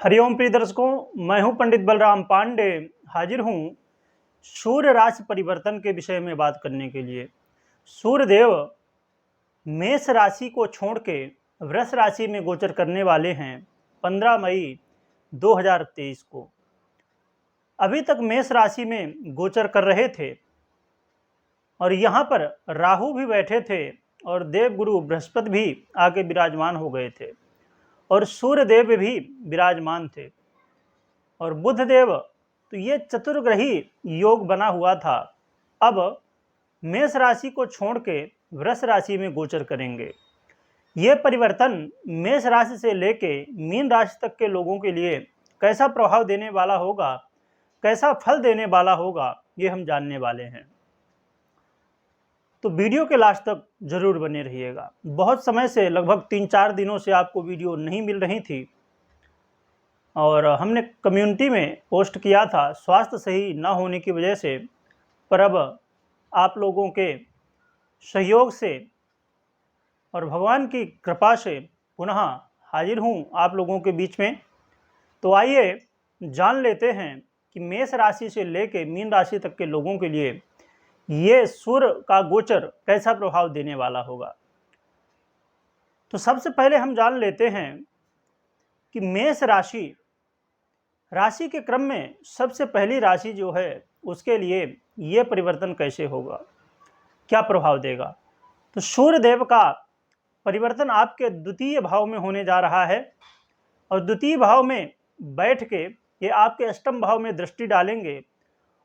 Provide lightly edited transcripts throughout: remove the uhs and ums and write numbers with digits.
हरिओम प्रिय दर्शकों, मैं हूं पंडित बलराम पांडे। हाजिर हूं सूर्य राशि परिवर्तन के विषय में बात करने के लिए। सूर्यदेव मेष राशि को छोड़ के वृष राशि में गोचर करने वाले हैं 15 मई 2023 को। अभी तक मेष राशि में गोचर कर रहे थे और यहाँ पर राहु भी बैठे थे और देवगुरु बृहस्पति भी आके विराजमान हो गए थे और सूर्यदेव भी विराजमान थे और बुधदेव, तो ये चतुर्ग्रही योग बना हुआ था। अब मेष राशि को छोड़ के वृष राशि में गोचर करेंगे। ये परिवर्तन मेष राशि से लेके मीन राशि तक के लोगों के लिए कैसा प्रभाव देने वाला होगा, कैसा फल देने वाला होगा, ये हम जानने वाले हैं। तो वीडियो के लास्ट तक जरूर बने रहिएगा। बहुत समय से, लगभग 3-4 दिनों से आपको वीडियो नहीं मिल रही थी और हमने कम्युनिटी में पोस्ट किया था स्वास्थ्य सही ना होने की वजह से, पर अब आप लोगों के सहयोग से और भगवान की कृपा से पुनः हाजिर हूँ आप लोगों के बीच में। तो आइए जान लेते हैं कि मेष राशि से लेके मीन राशि तक के लोगों के लिए ये सूर्य का गोचर कैसा प्रभाव देने वाला होगा। तो सबसे पहले हम जान लेते हैं कि मेष राशि के क्रम में सबसे पहली राशि जो है उसके लिए ये परिवर्तन कैसे होगा, क्या प्रभाव देगा। तो सूर्यदेव का परिवर्तन आपके द्वितीय भाव में होने जा रहा है और द्वितीय भाव में बैठ के ये आपके अष्टम भाव में दृष्टि डालेंगे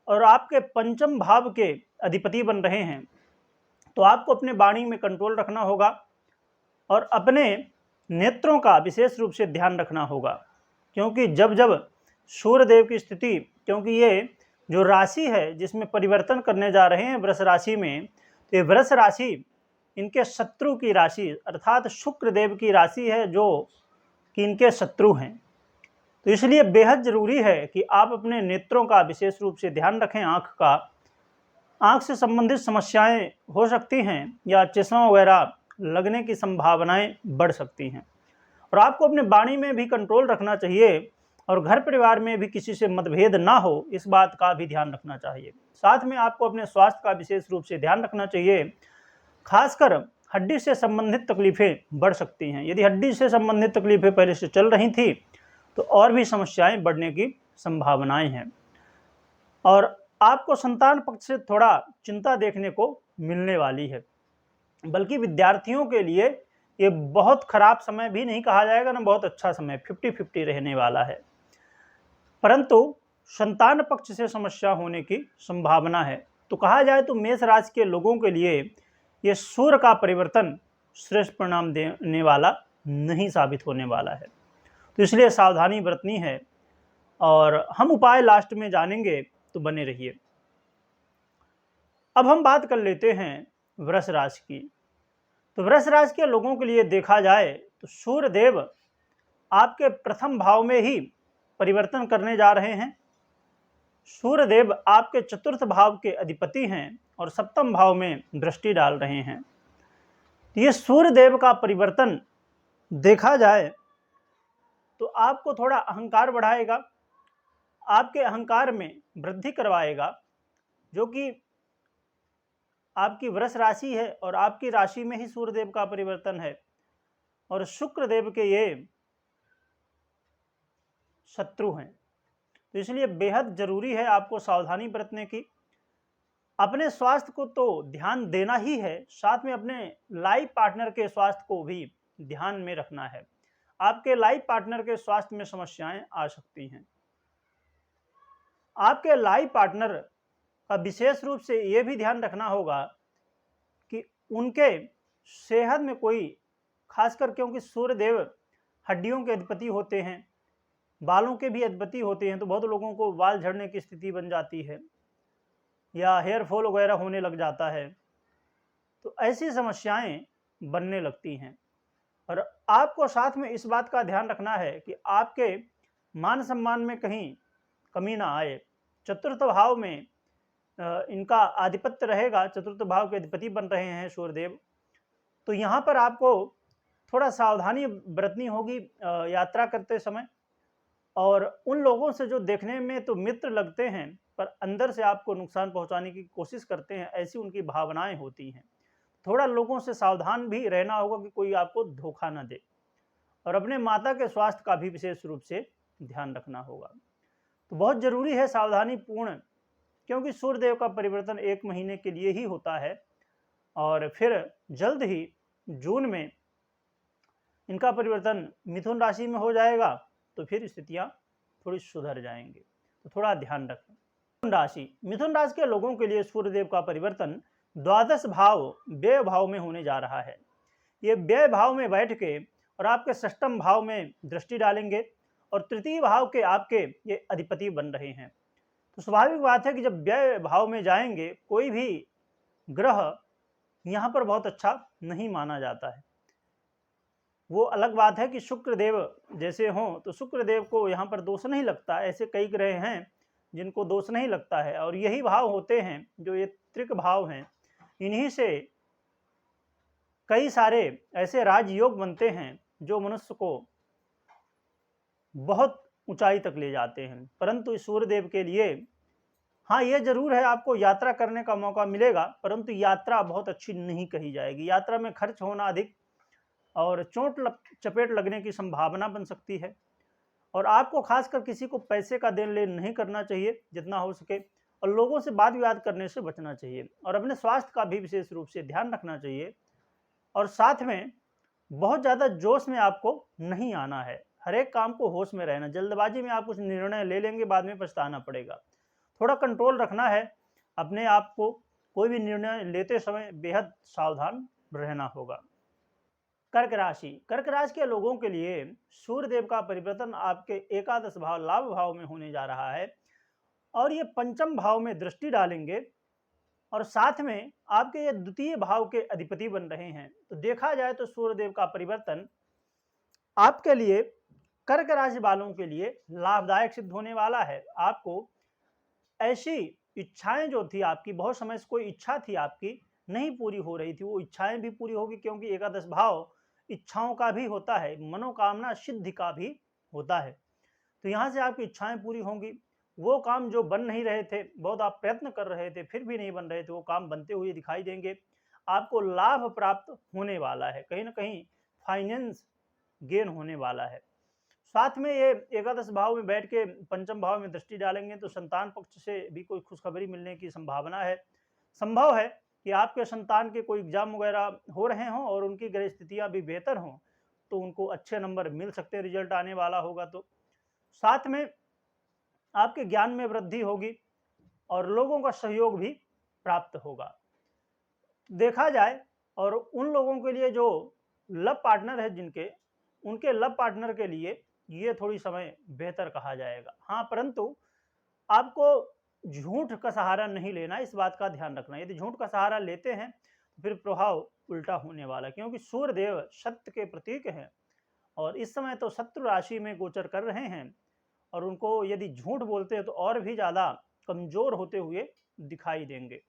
और आपके पंचम भाव के अधिपति बन रहे हैं। तो आपको अपने वाणी में कंट्रोल रखना होगा और अपने नेत्रों का विशेष रूप से ध्यान रखना होगा, क्योंकि जब जब सूर्यदेव की स्थिति, क्योंकि ये जो राशि है जिसमें परिवर्तन करने जा रहे हैं वृष राशि में, तो ये वृष राशि इनके शत्रु की राशि अर्थात शुक्रदेव की राशि है जो कि इनके शत्रु हैं। तो इसलिए बेहद जरूरी है कि आप अपने नेत्रों का विशेष रूप से ध्यान रखें। आँख से संबंधित समस्याएं हो सकती हैं या चश्मा वगैरह लगने की संभावनाएं बढ़ सकती हैं और आपको अपने वाणी में भी कंट्रोल रखना चाहिए और घर परिवार में भी किसी से मतभेद ना हो, इस बात का भी ध्यान रखना चाहिए। साथ में आपको अपने स्वास्थ्य का विशेष रूप से ध्यान रखना चाहिए। खासकर हड्डी से संबंधित तकलीफें बढ़ सकती हैं। यदि हड्डी से संबंधित तकलीफें पहले से चल रही थी तो और भी समस्याएं बढ़ने की संभावनाएं हैं और आपको संतान पक्ष से थोड़ा चिंता देखने को मिलने वाली है। बल्कि विद्यार्थियों के लिए ये बहुत खराब समय भी नहीं कहा जाएगा ना बहुत अच्छा समय, 50-50 रहने वाला है। परंतु संतान पक्ष से समस्या होने की संभावना है। तो कहा जाए तो मेष राशि के लोगों के लिए ये सूर्य का परिवर्तन श्रेष्ठ परिणाम देने वाला नहीं साबित होने वाला है। तो इसलिए सावधानी बरतनी है और हम उपाय लास्ट में जानेंगे, तो बने रहिए। अब हम बात कर लेते हैं वृष राशि की। तो वृष राशि के लोगों के लिए देखा जाए तो सूर्यदेव आपके प्रथम भाव में ही परिवर्तन करने जा रहे हैं। सूर्यदेव आपके चतुर्थ भाव के अधिपति हैं और सप्तम भाव में दृष्टि डाल रहे हैं। ये सूर्यदेव का परिवर्तन देखा जाए तो आपको थोड़ा अहंकार बढ़ाएगा, आपके अहंकार में वृद्धि करवाएगा, जो कि आपकी वृष राशि है और आपकी राशि में ही सूर्यदेव का परिवर्तन है और शुक्रदेव के ये शत्रु हैं। तो इसलिए बेहद जरूरी है आपको सावधानी बरतने की। अपने स्वास्थ्य को तो ध्यान देना ही है, साथ में अपने लाइफ पार्टनर के स्वास्थ्य को भी ध्यान में रखना है। आपके लाइफ पार्टनर के स्वास्थ्य में समस्याएं आ सकती हैं। आपके लाइफ पार्टनर का विशेष रूप से ये भी ध्यान रखना होगा कि उनके सेहत में कोई, खासकर क्योंकि सूर्यदेव हड्डियों के अधिपति होते हैं, बालों के भी अधिपति होते हैं, तो बहुत लोगों को बाल झड़ने की स्थिति बन जाती है या हेयर फॉल वगैरह होने लग जाता है। तो ऐसी समस्याएं बनने लगती हैं और आपको साथ में इस बात का ध्यान रखना है कि आपके मान सम्मान में कहीं कमी ना आए। चतुर्थ भाव में इनका आधिपत्य रहेगा, चतुर्थ भाव के अधिपति बन रहे हैं सूर्यदेव। तो यहाँ पर आपको थोड़ा सावधानी बरतनी होगी यात्रा करते समय और उन लोगों से जो देखने में तो मित्र लगते हैं पर अंदर से आपको नुकसान पहुंचाने की कोशिश करते हैं, ऐसी उनकी भावनाएं होती हैं। थोड़ा लोगों से सावधान भी रहना होगा कि कोई आपको धोखा ना दे, और अपने माता के स्वास्थ्य का भी विशेष रूप से ध्यान रखना होगा। तो बहुत जरूरी है सावधानी पूर्ण, क्योंकि सूर्यदेव का परिवर्तन 1 महीने के लिए ही होता है और फिर जल्द ही जून में इनका परिवर्तन मिथुन राशि में हो जाएगा, तो फिर स्थितियां थोड़ी सुधर जाएंगी। तो थोड़ा ध्यान रखें। मिथुन राशि के लोगों के लिए सूर्यदेव का परिवर्तन द्वादश भाव व्यय भाव में होने जा रहा है। ये व्यय भाव में बैठ के और आपके षष्ठम भाव में दृष्टि डालेंगे और तृतीय भाव के आपके ये अधिपति बन रहे हैं। तो स्वाभाविक बात है कि जब व्यय भाव में जाएंगे, कोई भी ग्रह यहाँ पर बहुत अच्छा नहीं माना जाता है। वो अलग बात है कि शुक्रदेव जैसे हों तो शुक्रदेव को यहाँ पर दोष नहीं लगता, ऐसे कई ग्रह हैं जिनको दोष नहीं लगता है, और यही भाव होते हैं जो ये त्रिक भाव हैं, इन्हीं से कई सारे ऐसे राजयोग बनते हैं जो मनुष्य को बहुत ऊंचाई तक ले जाते हैं। परंतु इस सूर्यदेव के लिए हाँ, ये जरूर है आपको यात्रा करने का मौका मिलेगा, परंतु यात्रा बहुत अच्छी नहीं कही जाएगी। यात्रा में खर्च होना अधिक और चपेट लगने की संभावना बन सकती है, और आपको खासकर किसी को पैसे का देन लेन नहीं करना चाहिए जितना हो सके, और लोगों से वाद विवाद करने से बचना चाहिए, और अपने स्वास्थ्य का भी विशेष रूप से ध्यान रखना चाहिए। और साथ में बहुत ज़्यादा जोश में आपको नहीं आना है, हर एक काम को होश में रहना। जल्दबाजी में आप कुछ निर्णय ले लेंगे, बाद में पछताना पड़ेगा। थोड़ा कंट्रोल रखना है अपने आप को, कोई भी निर्णय लेते समय बेहद सावधान रहना होगा। कर्क राशि के लोगों के लिए सूर्यदेव का परिवर्तन आपके एकादश भाव लाभ भाव में होने जा रहा है, और ये पंचम भाव में दृष्टि डालेंगे और साथ में आपके ये द्वितीय भाव के अधिपति बन रहे हैं। तो देखा जाए तो सूर्यदेव का परिवर्तन आपके लिए, कर्क राशि वालों के लिए लाभदायक सिद्ध होने वाला है। आपको ऐसी इच्छाएं जो थी आपकी, बहुत समय से कोई इच्छा थी आपकी नहीं पूरी हो रही थी, वो इच्छाएं भी पूरी होगी, क्योंकि एकादश भाव इच्छाओं का भी होता है, मनोकामना सिद्धि का भी होता है। तो यहाँ से आपकी इच्छाएं पूरी होंगी। वो काम जो बन नहीं रहे थे, बहुत आप प्रयत्न कर रहे थे फिर भी नहीं बन रहे थे, वो काम बनते हुए दिखाई देंगे। आपको लाभ प्राप्त होने वाला है, कहीं ना कहीं फाइनेंस गेन होने वाला है। साथ में ये एकादश भाव में बैठ के पंचम भाव में दृष्टि डालेंगे तो संतान पक्ष से भी कोई खुशखबरी मिलने की संभावना है। संभव है कि आपके संतान के कोई एग्जाम वगैरह हो रहे हों और उनकी ग्रह स्थितियां भी बेहतर हों, तो उनको अच्छे नंबर मिल सकते हैं, रिजल्ट आने वाला होगा। तो साथ में आपके ज्ञान में वृद्धि होगी और लोगों का सहयोग भी प्राप्त होगा। देखा जाए और उन लोगों के लिए जो लव पार्टनर है जिनके, उनके लव पार्टनर के लिए ये थोड़ी समय बेहतर कहा जाएगा। हाँ, परंतु आपको झूठ का सहारा नहीं लेना, इस बात का ध्यान रखना। यदि झूठ का सहारा लेते हैं तो फिर प्रभाव उल्टा होने वाला, क्योंकि सूर्यदेव सत्य के प्रतीक हैं और इस समय तो शत्रु राशि में गोचर कर रहे हैं, और उनको यदि झूठ बोलते हैं तो और भी ज़्यादा कमजोर होते हुए दिखाई देंगे।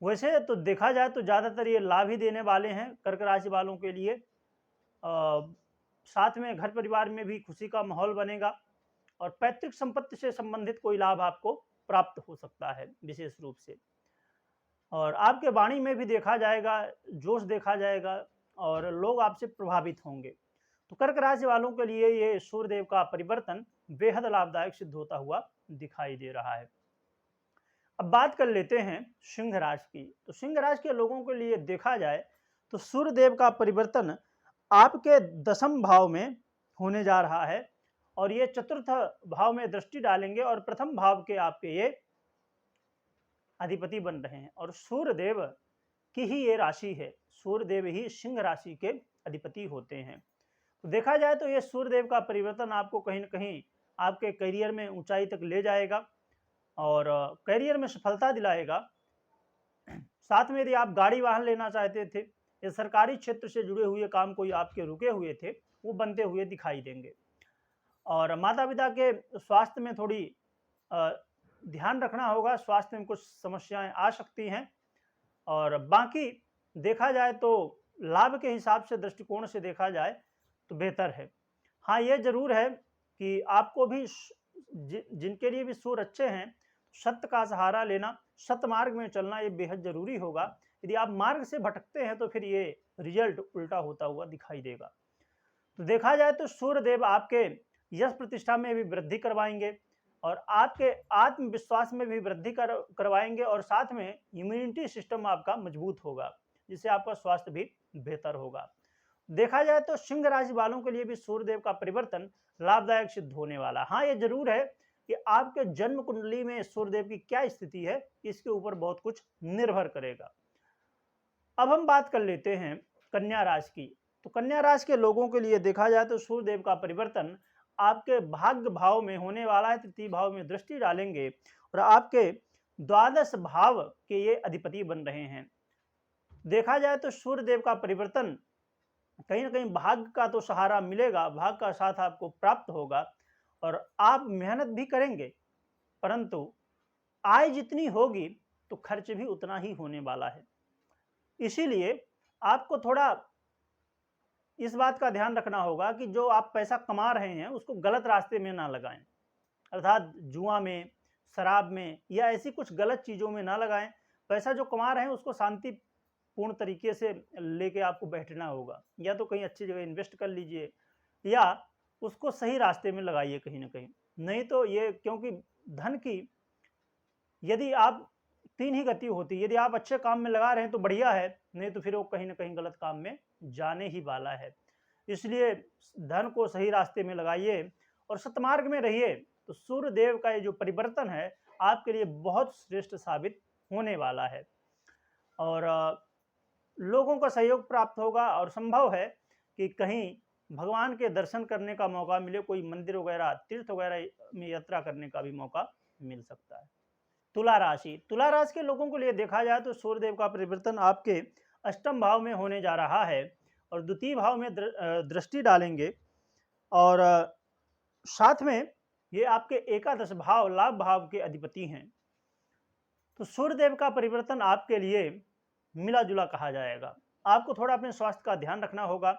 वैसे तो देखा जाए तो ज़्यादातर ये लाभ ही देने वाले हैं कर्क राशि वालों के लिए। साथ में घर परिवार में भी खुशी का माहौल बनेगा और पैतृक संपत्ति से संबंधित कोई लाभ आपको प्राप्त हो सकता है विशेष रूप से, और आपके वाणी में भी देखा जाएगा, जोश देखा जाएगा और लोग आपसे प्रभावित होंगे। तो कर्क राशि वालों के लिए ये सूर्यदेव का परिवर्तन बेहद लाभदायक सिद्ध होता हुआ दिखाई दे रहा है। अब बात कर लेते हैं सिंह राशि की। तो सिंह राशि के लोगों के लिए देखा जाए तो सूर्यदेव का परिवर्तन आपके दशम भाव में होने जा रहा है, और ये चतुर्थ भाव में दृष्टि डालेंगे और प्रथम भाव के आपके ये अधिपति बन रहे हैं, और सूर्यदेव की ही ये राशि है, सूर्यदेव ही सिंह राशि के अधिपति होते हैं। तो देखा जाए तो ये सूर्यदेव का परिवर्तन आपको कहीं ना कहीं आपके करियर में ऊंचाई तक ले जाएगा और करियर में सफलता दिलाएगा। साथ में यदि आप गाड़ी वाहन लेना चाहते थे या सरकारी क्षेत्र से जुड़े हुए काम कोई आपके रुके हुए थे, वो बनते हुए दिखाई देंगे। और माता पिता के स्वास्थ्य में थोड़ी ध्यान रखना होगा, स्वास्थ्य में कुछ समस्याएं आ सकती हैं, और बाकी देखा जाए तो लाभ के हिसाब से, दृष्टिकोण से देखा जाए तो बेहतर है। हाँ, ये जरूर है कि आपको भी जिनके लिए भी सूर्य अच्छे हैं, सत्य का सहारा लेना, सत्य मार्ग में चलना ये बेहद जरूरी होगा। यदि आप मार्ग से भटकते हैं तो फिर ये रिजल्ट उल्टा होता हुआ दिखाई देगा। तो देखा जाए तो सूर्य देव आपके यश प्रतिष्ठा में भी वृद्धि करवाएंगे और आपके आत्मविश्वास में भी वृद्धि करवाएंगे और साथ में इम्यूनिटी सिस्टम आपका मजबूत होगा, जिससे आपका स्वास्थ्य भी बेहतर होगा। देखा जाए तो सिंह राशि वालों के लिए भी सूर्यदेव का परिवर्तन लाभदायक सिद्ध होने वाला। हाँ, ये जरूर है कि आपके जन्म कुंडली में सूर्यदेव की क्या स्थिति है, इसके ऊपर बहुत कुछ निर्भर करेगा। अब हम बात कर लेते हैं कन्या राशि की। तो कन्या राशि के लोगों के लिए देखा जाए तो सूर्यदेव का परिवर्तन आपके भाग्य भाव में होने वाला है। तृतीय भाव में दृष्टि डालेंगे और आपके द्वादश भाव के ये अधिपति बन रहे हैं। देखा जाए तो सूर्यदेव का परिवर्तन कहीं ना कहीं भाग्य का तो सहारा मिलेगा, भाग्य का साथ आपको प्राप्त होगा और आप मेहनत भी करेंगे, परंतु आय जितनी होगी तो खर्च भी उतना ही होने वाला है। इसीलिए आपको थोड़ा इस बात का ध्यान रखना होगा कि जो आप पैसा कमा रहे हैं उसको गलत रास्ते में ना लगाएं, अर्थात जुआ में, शराब में या ऐसी कुछ गलत चीज़ों में ना लगाएं। पैसा जो कमा रहे हैं उसको शांतिपूर्ण तरीके से लेके आपको बैठना होगा, या तो कहीं अच्छी जगह इन्वेस्ट कर लीजिए या उसको सही रास्ते में लगाइए कहीं ना कहीं। नहीं तो ये, क्योंकि धन की यदि आप तीन ही गति होती है, यदि आप अच्छे काम में लगा रहे हैं तो बढ़िया है, नहीं तो फिर वो कहीं ना कहीं गलत काम में जाने ही वाला है। इसलिए धन को सही रास्ते में लगाइए और सतमार्ग में रहिए, तो सूर्य देव का ये जो परिवर्तन है आपके लिए बहुत श्रेष्ठ साबित होने वाला है और लोगों का सहयोग प्राप्त होगा और संभव है कि कहीं भगवान के दर्शन करने का मौका मिले, कोई मंदिर वगैरह, तीर्थ वगैरह में यात्रा करने का भी मौका मिल सकता है। तुला राशि के लोगों के लिए देखा जाए तो सूर्यदेव का परिवर्तन आपके अष्टम भाव में होने जा रहा है और द्वितीय भाव में दृष्टि डालेंगे और साथ में ये आपके एकादश भाव, लाभ भाव के अधिपति हैं। तो सूर्यदेव का परिवर्तन आपके लिए मिला जुला कहा जाएगा। आपको थोड़ा अपने स्वास्थ्य का ध्यान रखना होगा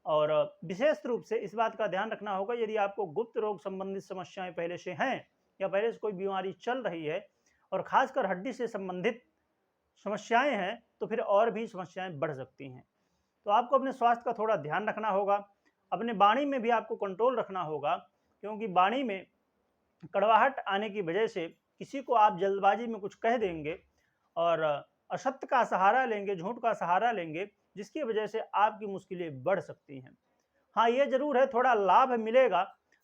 और विशेष रूप से इस बात का ध्यान रखना होगा, यदि आपको गुप्त रोग संबंधित समस्याएं पहले से हैं या पहले से कोई बीमारी चल रही है और खासकर हड्डी से संबंधित समस्याएं हैं, तो फिर और भी समस्याएं बढ़ सकती हैं। तो आपको अपने स्वास्थ्य का थोड़ा ध्यान रखना होगा। अपने वाणी में भी आपको कंट्रोल रखना होगा, क्योंकि वाणी में कड़वाहट आने की वजह से किसी को आप जल्दबाजी में कुछ कह देंगे और असत्य का सहारा लेंगे, झूठ का सहारा लेंगे, जिसकी वजह से आपकी मुश्किलें बढ़ सकती हैं। हाँ, ये जरूर है थोड़ा लाभ मिलेगा,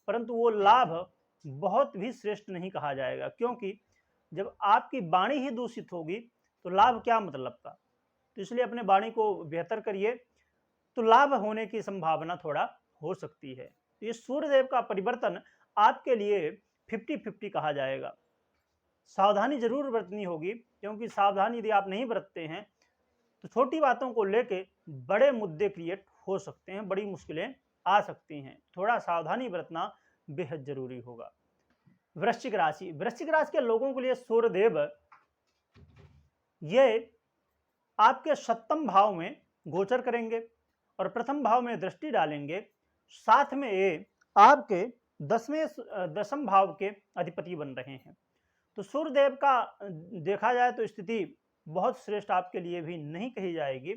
परंतु वो लाभ बहुत भी श्रेष्ठ नहीं कहा जाएगा, क्योंकि जब आपकी वाणी ही दूषित होगी तो लाभ क्या मतलब का। तो इसलिए अपने वाणी को बेहतर करिए, तो लाभ होने की संभावना थोड़ा हो सकती है। तो ये सूर्यदेव का परिवर्तन आपके लिए 50-50 कहा जाएगा। सावधानी जरूर बरतनी होगी, क्योंकि सावधानी यदि आप नहीं बरतते हैं तो छोटी बातों को लेके बड़े मुद्दे क्रिएट हो सकते हैं, बड़ी मुश्किलें आ सकती हैं। थोड़ा सावधानी बरतना बेहद जरूरी होगा। वृश्चिक राशि के लोगों के लिए सूर्यदेव ये आपके सप्तम भाव में गोचर करेंगे और प्रथम भाव में दृष्टि डालेंगे। साथ में ये आपके दसम भाव के अधिपति बन रहे हैं। तो सूर्यदेव का देखा जाए तो स्थिति बहुत श्रेष्ठ आपके लिए भी नहीं कही जाएगी।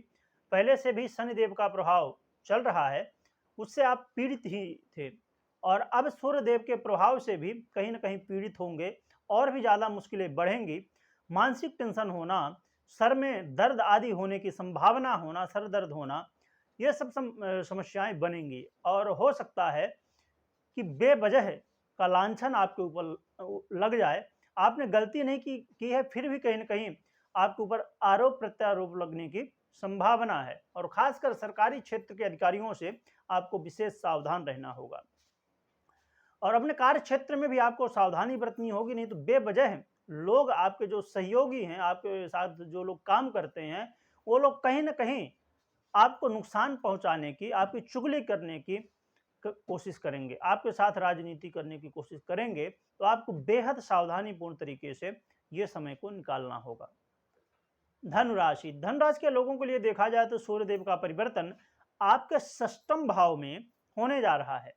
पहले से भी शनिदेव का प्रभाव चल रहा है, उससे आप पीड़ित ही थे और अब सूर्यदेव के प्रभाव से भी कहीं ना कहीं पीड़ित होंगे और भी ज़्यादा मुश्किलें बढ़ेंगी। मानसिक टेंशन होना, सर में दर्द आदि होने की संभावना होना, सर दर्द होना, ये सब समस्याएं बनेंगी और हो सकता है कि बेवजह का लांछन आपके ऊपर लग जाए। आपने गलती नहीं की है, फिर भी कहीं ना कहीं आपके ऊपर आरोप प्रत्यारोप लगने की संभावना है और खासकर सरकारी क्षेत्र के अधिकारियों से आपको विशेष सावधान रहना होगा और अपने कार्य क्षेत्र में भी आपको सावधानी बरतनी होगी। नहीं तो बेवजह लोग, आपके जो सहयोगी हैं, आपके साथ जो लोग काम करते हैं, वो लोग कहीं ना कहीं आपको नुकसान पहुंचाने की, आपकी चुगली करने की कोशिश करेंगे, आपके साथ राजनीति करने की कोशिश करेंगे। तो आपको बेहद सावधानीपूर्ण तरीके से ये समय को निकालना होगा। धनुराशि के लोगों के लिए देखा जाए तो सूर्यदेव का परिवर्तन आपके षष्ठम भाव में होने जा रहा है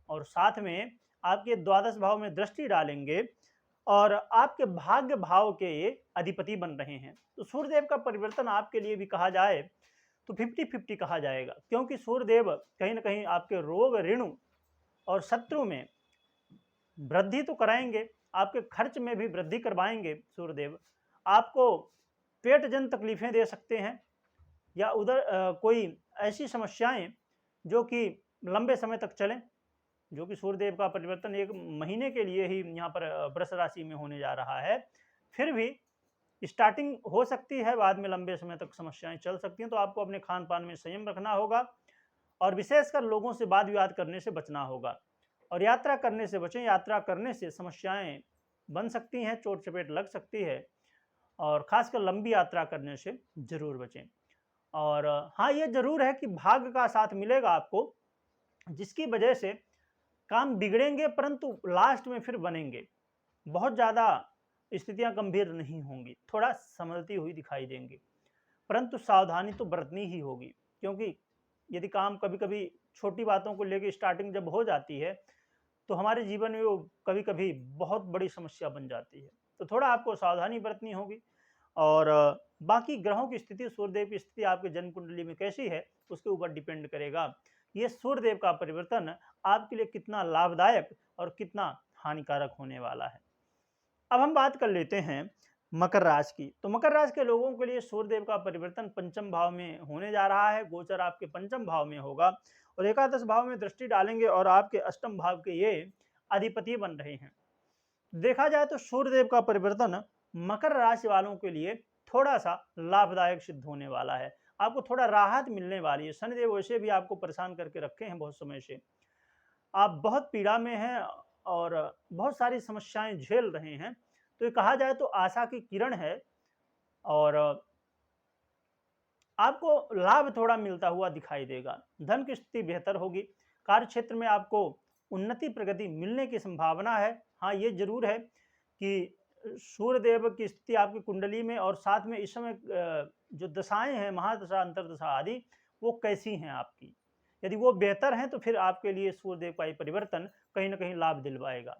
और साथ में आपके द्वादश भाव में दृष्टि डालेंगे और आपके भाग्य भाव के ये अधिपति बन रहे हैं। तो सूर्यदेव का परिवर्तन आपके लिए भी कहा जाए तो 50-50 कहा जाएगा, क्योंकि सूर्यदेव कहीं ना कहीं आपके रोग, ऋण और शत्रु में वृद्धि तो कराएंगे, आपके खर्च में भी वृद्धि करवाएंगे। सूर्यदेव आपको पेट जन तकलीफें दे सकते हैं, या उधर कोई ऐसी समस्याएं जो कि लंबे समय तक चलें, जो कि सूर्यदेव का परिवर्तन 1 महीने के लिए ही यहाँ पर वृष राशि में होने जा रहा है। फिर भी स्टार्टिंग हो सकती है, बाद में लंबे समय तक समस्याएं चल सकती हैं। तो आपको अपने खान पान में संयम रखना होगा और विशेषकर लोगों से वाद विवाद करने से बचना होगा, और यात्रा करने से बचें। यात्रा करने से समस्याएं बन सकती हैं, चोट चपेट लग सकती है, और खासकर लंबी यात्रा करने से जरूर बचें। और हाँ, ये जरूर है कि भाग्य का साथ मिलेगा आपको, जिसकी वजह से काम बिगड़ेंगे परंतु लास्ट में फिर बनेंगे। बहुत ज़्यादा स्थितियां गंभीर नहीं होंगी, थोड़ा संभलती हुई दिखाई देंगी, परंतु सावधानी तो बरतनी ही होगी, क्योंकि यदि काम कभी कभी छोटी बातों को लेकर स्टार्टिंग जब हो जाती है तो हमारे जीवन में वो कभी कभी बहुत बड़ी समस्या बन जाती है। तो थोड़ा आपको सावधानी बरतनी होगी। और बाकी ग्रहों की स्थिति, सूर्यदेव की स्थिति आपके जन्म कुंडली में कैसी है उसके ऊपर डिपेंड करेगा ये सूर्यदेव का परिवर्तन आपके लिए कितना लाभदायक और कितना हानिकारक होने वाला है। अब हम बात कर लेते हैं मकर राशि की। तो मकर राशि के लोगों के लिए सूर्यदेव का परिवर्तन पंचम भाव में होने जा रहा है। गोचर आपके पंचम भाव में होगा और एकादश भाव में दृष्टि डालेंगे और आपके अष्टम भाव के ये अधिपति बन रहे हैं। देखा जाए तो सूर्यदेव का परिवर्तन मकर राशि वालों के लिए थोड़ा सा लाभदायक सिद्ध होने वाला है। आपको थोड़ा राहत मिलने वाली है। शनिदेव वैसे भी आपको परेशान करके रखे हैं बहुत समय से, आप बहुत पीड़ा में हैं और बहुत सारी समस्याएं झेल रहे हैं। तो ये कहा जाए तो आशा की किरण है और आपको लाभ थोड़ा मिलता हुआ दिखाई देगा। धन की स्थिति बेहतर होगी। कार्य क्षेत्र में आपको उन्नति प्रगति मिलने की संभावना है। हाँ, ये जरूर है कि सूर्यदेव की स्थिति आपकी कुंडली में और साथ में इस समय जो दशाएं हैं, महादशा, अंतरदशा आदि, वो कैसी हैं आपकी, यदि वो बेहतर हैं तो फिर आपके लिए सूर्यदेव का ये परिवर्तन कहीं ना कहीं लाभ दिलवाएगा।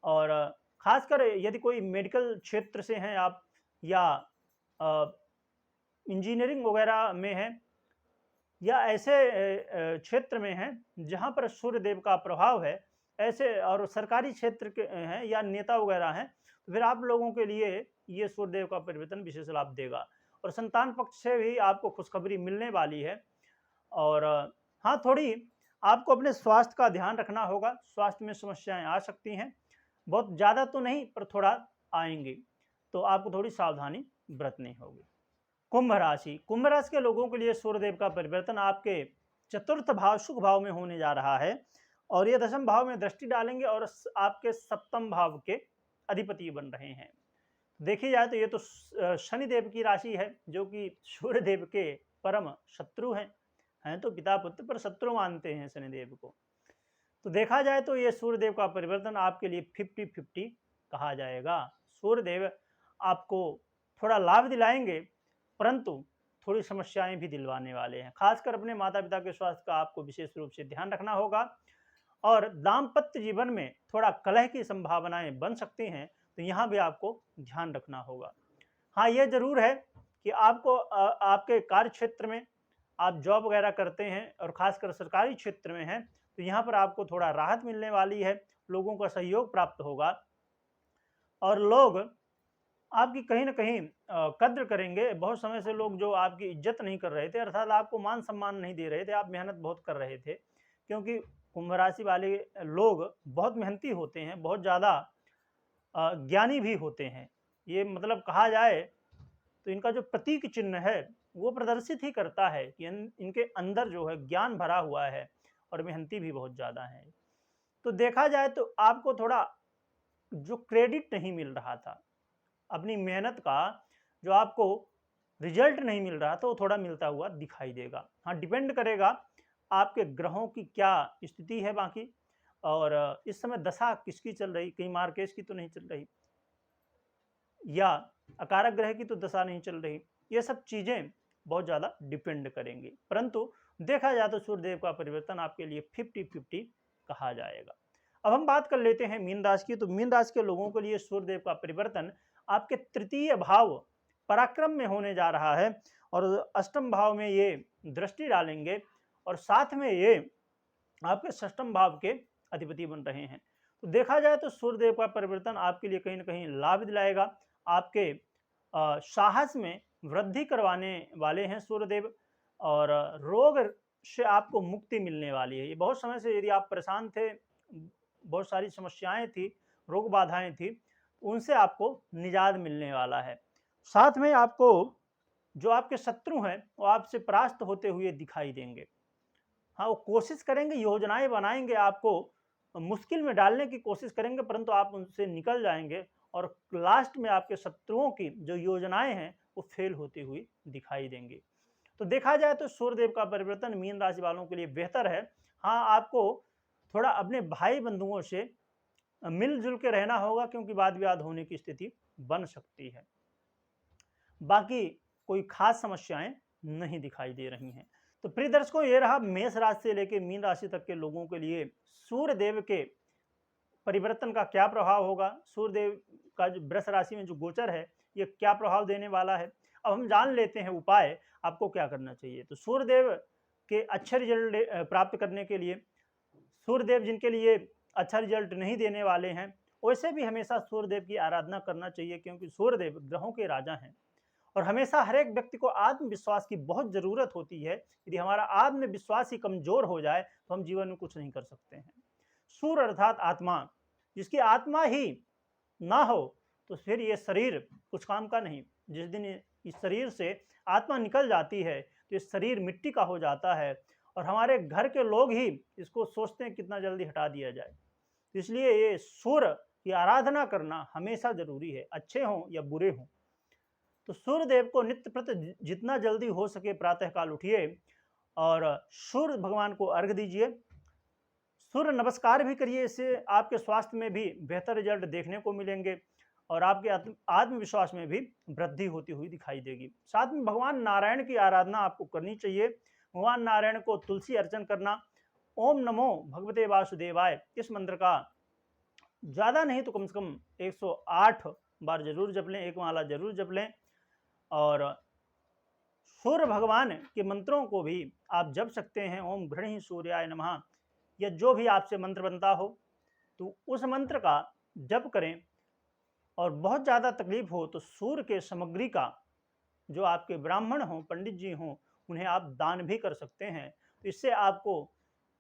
और खासकर यदि कोई मेडिकल क्षेत्र से हैं आप, या इंजीनियरिंग वगैरह में हैं, या ऐसे क्षेत्र में हैं जहां पर सूर्यदेव का प्रभाव है, ऐसे और सरकारी क्षेत्र के हैं या नेता वगैरह हैं, तो फिर आप लोगों के लिए ये सूर्यदेव का परिवर्तन विशेष लाभ देगा। और संतान पक्ष से भी आपको खुशखबरी मिलने वाली है। और हाँ, थोड़ी आपको अपने स्वास्थ्य का ध्यान रखना होगा। स्वास्थ्य में समस्याएं आ सकती हैं, बहुत ज़्यादा तो नहीं पर थोड़ा आएंगी, तो आपको थोड़ी सावधानी बरतनी होगी। कुंभ राशि के लोगों के लिए सूर्यदेव का परिवर्तन आपके चतुर्थ भाव, सुख भाव में होने जा रहा है और ये दशम भाव में दृष्टि डालेंगे और आपके सप्तम भाव के अधिपति बन रहे हैं। देखी जाए तो ये तो शनिदेव की राशि है, जो कि सूर्यदेव के परम शत्रु हैं तो पिता पुत्र पर शत्रु मानते हैं शनिदेव को। तो देखा जाए तो ये सूर्यदेव का परिवर्तन आपके लिए 50-50 कहा जाएगा। सूर्यदेव आपको थोड़ा लाभ दिलाएंगे परंतु थोड़ी समस्याएं भी दिलवाने वाले हैं। खासकर अपने माता पिता के स्वास्थ्य का आपको विशेष रूप से ध्यान रखना होगा और दाम्पत्य जीवन में थोड़ा कलह की संभावनाएं बन सकती हैं, तो यहाँ भी आपको ध्यान रखना होगा। हाँ, ये जरूर है कि आपको आपके कार्य क्षेत्र में आप जॉब वगैरह करते हैं और खासकर सरकारी क्षेत्र में हैं, तो यहाँ पर आपको थोड़ा राहत मिलने वाली है, लोगों का सहयोग प्राप्त होगा और लोग आपकी कहीं ना कहीं कद्र करेंगे। बहुत समय से लोग जो आपकी इज्जत नहीं कर रहे थे, अर्थात आपको मान सम्मान नहीं दे रहे थे, आप मेहनत बहुत कर रहे थे, क्योंकि कुंभ राशि वाले लोग बहुत मेहनती होते हैं, बहुत ज़्यादा ज्ञानी भी होते हैं। ये मतलब कहा जाए तो इनका जो प्रतीक चिन्ह है वो प्रदर्शित ही करता है कि इनके अंदर जो है ज्ञान भरा हुआ है और मेहनती भी बहुत ज़्यादा है। तो देखा जाए तो आपको थोड़ा जो क्रेडिट नहीं मिल रहा था, अपनी मेहनत का जो आपको रिजल्ट नहीं मिल रहा था, वो थोड़ा मिलता हुआ दिखाई देगा। हाँ, डिपेंड करेगा आपके ग्रहों की क्या स्थिति है बाकी, और इस समय दशा किसकी चल रही, कहीं मार्केश की तो नहीं चल रही या अकारक ग्रह की तो दशा नहीं चल रही। ये सब चीज़ें बहुत ज़्यादा डिपेंड करेंगी, परंतु देखा जाए तो सूर्यदेव का परिवर्तन आपके लिए 50-50 कहा जाएगा। अब हम बात कर लेते हैं मीन राशि की। तो मीन राशि के लोगों के लिए सूर्यदेव का परिवर्तन आपके तृतीय भाव पराक्रम में होने जा रहा है और अष्टम भाव में ये दृष्टि डालेंगे और साथ में ये आपके षष्ठम भाव के अधिपति बन रहे हैं। तो देखा जाए तो सूर्यदेव का परिवर्तन आपके लिए कहीं ना कहीं लाभ दिलाएगा। आपके साहस में वृद्धि करवाने वाले हैं सूर्यदेव और रोग से आपको मुक्ति मिलने वाली है। ये बहुत समय से यदि आप परेशान थे, बहुत सारी समस्याएं थी, रोग बाधाएं थी, उनसे आपको निजात मिलने वाला है। साथ में आपको जो आपके शत्रु हैं वो आपसे परास्त होते हुए दिखाई देंगे। हाँ, वो कोशिश करेंगे, योजनाएं बनाएंगे, आपको मुश्किल में डालने की कोशिश करेंगे, परंतु आप उनसे निकल जाएंगे और लास्ट में आपके शत्रुओं की जो योजनाएं हैं वो फेल होती हुई दिखाई देंगी। तो देखा जाए तो सूर्यदेव का परिवर्तन मीन राशि वालों के लिए बेहतर है। हाँ, आपको थोड़ा अपने भाई बंधुओं से मिलजुल के रहना होगा क्योंकि वाद विवाद होने की स्थिति बन सकती है। बाकी कोई खास समस्याएं नहीं दिखाई दे रही हैं। तो प्रिय दर्शकों, ये रहा मेष राशि से लेकर मीन राशि तक के लोगों के लिए सूर्यदेव के परिवर्तन का क्या प्रभाव होगा, सूर्यदेव का जो वृष राशि में जो गोचर है ये क्या प्रभाव देने वाला है। अब हम जान लेते हैं उपाय आपको क्या करना चाहिए। तो सूर्यदेव के अच्छे रिजल्ट प्राप्त करने के लिए, सूर्यदेव जिनके लिए अच्छा रिजल्ट नहीं देने वाले हैं, वैसे भी हमेशा सूर्यदेव की आराधना करना चाहिए क्योंकि सूर्यदेव ग्रहों के राजा हैं और हमेशा हर एक व्यक्ति को आत्मविश्वास की बहुत जरूरत होती है। यदि हमारा आत्मविश्वास ही कमजोर हो जाए तो हम जीवन में कुछ नहीं कर सकते हैं। सूर्य अर्थात आत्मा, जिसकी आत्मा ही ना हो तो फिर ये शरीर कुछ काम का नहीं। जिस दिन इस शरीर से आत्मा निकल जाती है तो ये शरीर मिट्टी का हो जाता है और हमारे घर के लोग ही इसको सोचते हैं कितना जल्दी हटा दिया जाए। इसलिए ये सूर्य की आराधना करना हमेशा जरूरी है, अच्छे हों या बुरे हों। तो सूर्यदेव को नित्य प्रति जितना जल्दी हो सके प्रातःकाल उठिए और सूर्य भगवान को अर्घ्य दीजिए, सूर्य नमस्कार भी करिए। इससे आपके स्वास्थ्य में भी बेहतर रिजल्ट देखने को मिलेंगे और आपके आत्मविश्वास में भी वृद्धि होती हुई दिखाई देगी। साथ में भगवान नारायण की आराधना आपको करनी चाहिए। भगवान नारायण को तुलसी अर्चन करना, ओम नमो भगवते वासुदेवाय, इस मंत्र का ज़्यादा नहीं तो कम से कम 108 बार जरूर जप लें, एक माला जरूर जप लें। और सूर्य भगवान के मंत्रों को भी आप जप सकते हैं, ओम घृणी सूर्याय नमः, या जो भी आपसे मंत्र बनता हो तो उस मंत्र का जप करें। और बहुत ज़्यादा तकलीफ हो तो सूर्य के सामग्री का जो आपके ब्राह्मण हों, पंडित जी हों, उन्हें आप दान भी कर सकते हैं। तो इससे आपको,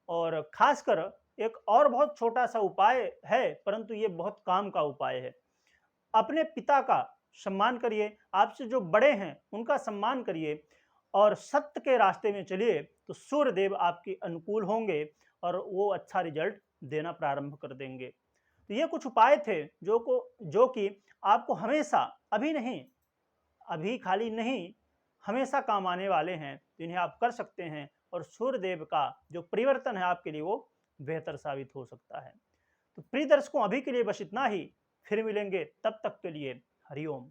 और खासकर एक और बहुत छोटा सा उपाय है परंतु ये बहुत काम का उपाय है, अपने पिता का सम्मान करिए, आपसे जो बड़े हैं उनका सम्मान करिए और सत्य के रास्ते में चलिए तो सूर्यदेव आपके अनुकूल होंगे और वो अच्छा रिजल्ट देना प्रारंभ कर देंगे। तो ये कुछ उपाय थे जो कि आपको हमेशा, अभी नहीं, अभी खाली नहीं, हमेशा काम आने वाले हैं, जिन्हें आप कर सकते हैं और सूर्यदेव का जो परिवर्तन है आपके लिए वो बेहतर साबित हो सकता है। तो प्रिय दर्शकों, अभी के लिए बस इतना ही, फिर मिलेंगे, तब तक के लिए हरिओम।